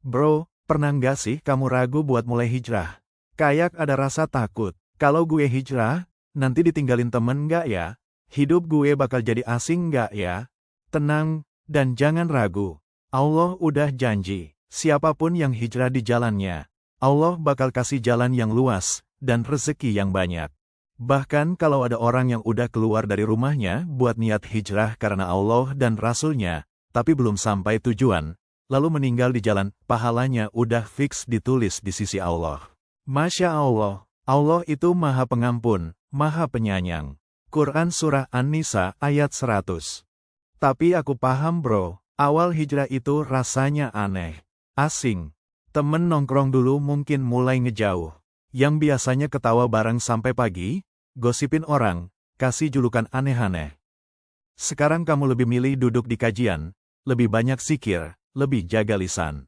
Bro, pernah nggak sih kamu ragu buat mulai hijrah? Kayak ada rasa takut. Kalau gue hijrah, nanti ditinggalin temen nggak ya? Hidup gue bakal jadi asing nggak ya? Tenang, dan jangan ragu. Allah udah janji, siapapun yang hijrah di jalannya, Allah bakal kasih jalan yang luas, dan rezeki yang banyak. Bahkan kalau ada orang yang udah keluar dari rumahnya buat niat hijrah karena Allah dan Rasul-Nya, tapi belum sampai tujuan, lalu meninggal di jalan, pahalanya udah fix ditulis di sisi Allah. Masya Allah, Allah itu Maha Pengampun, Maha Penyayang. Quran Surah An-Nisa ayat 100. Tapi aku paham bro, awal hijrah itu rasanya aneh, asing. Temen nongkrong dulu mungkin mulai ngejauh. Yang biasanya ketawa bareng sampai pagi, gosipin orang, kasih julukan aneh-aneh. Sekarang kamu lebih milih duduk di kajian, lebih banyak zikir, lebih jaga lisan.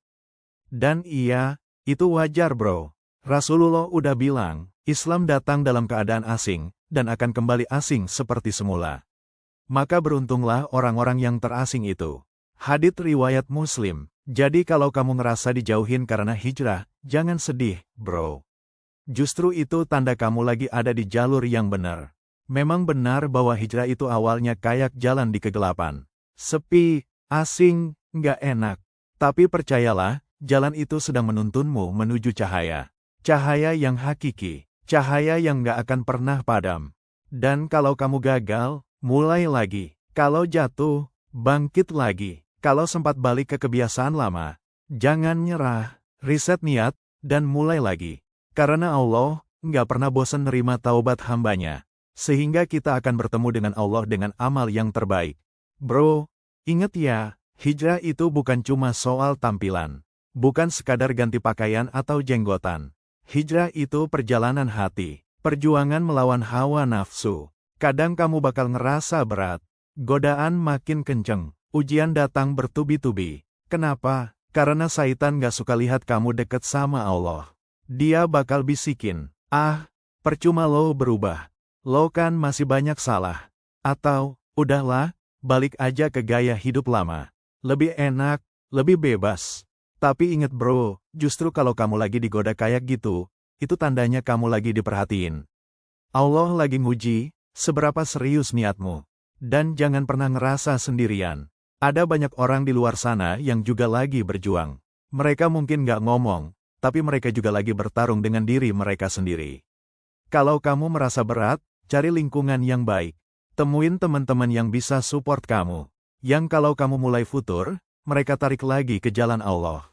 Dan iya, itu wajar bro. Rasulullah udah bilang, Islam datang dalam keadaan asing, dan akan kembali asing seperti semula. Maka beruntunglah orang-orang yang terasing itu. Hadits riwayat Muslim. Jadi kalau kamu ngerasa dijauhin karena hijrah, jangan sedih, bro. Justru itu tanda kamu lagi ada di jalur yang benar. Memang benar bahwa hijrah itu awalnya kayak jalan di kegelapan. Sepi, asing, nggak enak. Tapi percayalah, jalan itu sedang menuntunmu menuju cahaya. Cahaya yang hakiki, cahaya yang nggak akan pernah padam. Dan kalau kamu gagal, mulai lagi. Kalau jatuh, bangkit lagi. Kalau sempat balik ke kebiasaan lama, jangan nyerah, riset niat, dan mulai lagi. Karena Allah nggak pernah bosan nerima taubat hambanya. Sehingga kita akan bertemu dengan Allah dengan amal yang terbaik. Bro, ingat ya, hijrah itu bukan cuma soal tampilan. Bukan sekadar ganti pakaian atau jenggotan. Hijrah itu perjalanan hati, perjuangan melawan hawa nafsu. Kadang kamu bakal ngerasa berat, godaan makin kenceng, ujian datang bertubi-tubi. Kenapa? Karena Saitan gak suka lihat kamu deket sama Allah. Dia bakal bisikin, percuma lo berubah. Lo kan masih banyak salah. Atau, udahlah, balik aja ke gaya hidup lama. Lebih enak, lebih bebas. Tapi inget bro, justru kalau kamu lagi digoda kayak gitu, itu tandanya kamu lagi diperhatiin. Allah lagi nguji, seberapa serius niatmu. Dan jangan pernah ngerasa sendirian. Ada banyak orang di luar sana yang juga lagi berjuang. Mereka mungkin gak ngomong, tapi mereka juga lagi bertarung dengan diri mereka sendiri. Kalau kamu merasa berat, cari lingkungan yang baik. Temuin teman-teman yang bisa support kamu. Yang kalau kamu mulai futur, mereka tarik lagi ke jalan Allah.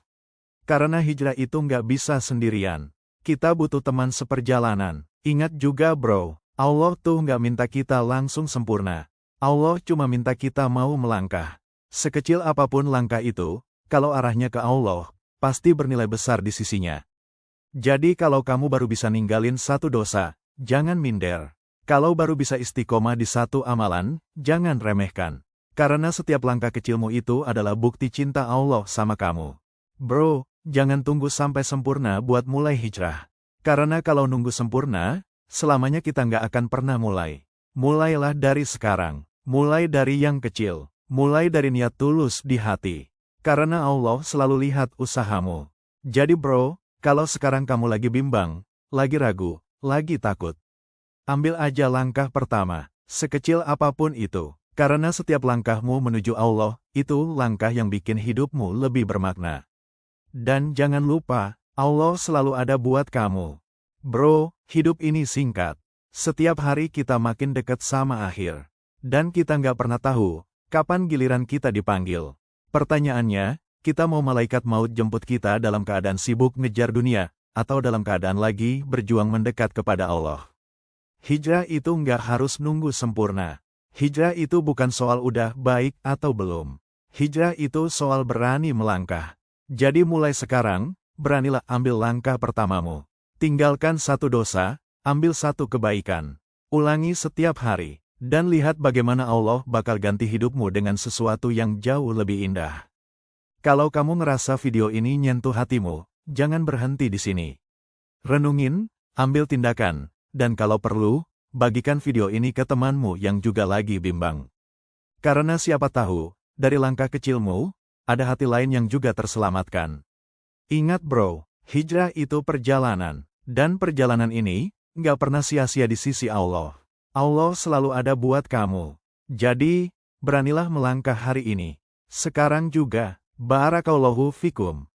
Karena hijrah itu nggak bisa sendirian. Kita butuh teman seperjalanan. Ingat juga bro, Allah tuh nggak minta kita langsung sempurna. Allah cuma minta kita mau melangkah. Sekecil apapun langkah itu, kalau arahnya ke Allah, pasti bernilai besar di sisinya. Jadi kalau kamu baru bisa ninggalin satu dosa, jangan minder. Kalau baru bisa istiqomah di satu amalan, jangan remehkan. Karena setiap langkah kecilmu itu adalah bukti cinta Allah sama kamu. Bro, jangan tunggu sampai sempurna buat mulai hijrah. Karena kalau nunggu sempurna, selamanya kita nggak akan pernah mulai. Mulailah dari sekarang. Mulai dari yang kecil. Mulai dari niat tulus di hati. Karena Allah selalu lihat usahamu. Jadi bro, kalau sekarang kamu lagi bimbang, lagi ragu, lagi takut, ambil aja langkah pertama, sekecil apapun itu. Karena setiap langkahmu menuju Allah, itu langkah yang bikin hidupmu lebih bermakna. Dan jangan lupa, Allah selalu ada buat kamu. Bro, hidup ini singkat. Setiap hari kita makin dekat sama akhir. Dan kita nggak pernah tahu, kapan giliran kita dipanggil. Pertanyaannya, kita mau malaikat maut jemput kita dalam keadaan sibuk ngejar dunia, atau dalam keadaan lagi berjuang mendekat kepada Allah. Hijrah itu nggak harus nunggu sempurna. Hijrah itu bukan soal udah baik atau belum. Hijrah itu soal berani melangkah. Jadi mulai sekarang, beranilah ambil langkah pertamamu. Tinggalkan satu dosa, ambil satu kebaikan. Ulangi setiap hari, dan lihat bagaimana Allah bakal ganti hidupmu dengan sesuatu yang jauh lebih indah. Kalau kamu ngerasa video ini nyentuh hatimu, jangan berhenti di sini. Renungin, ambil tindakan, dan kalau perlu, bagikan video ini ke temanmu yang juga lagi bimbang. Karena siapa tahu, dari langkah kecilmu, ada hati lain yang juga terselamatkan. Ingat bro, hijrah itu perjalanan. Dan perjalanan ini, nggak pernah sia-sia di sisi Allah. Allah selalu ada buat kamu. Jadi, beranilah melangkah hari ini. Sekarang juga, barakallahu fikum.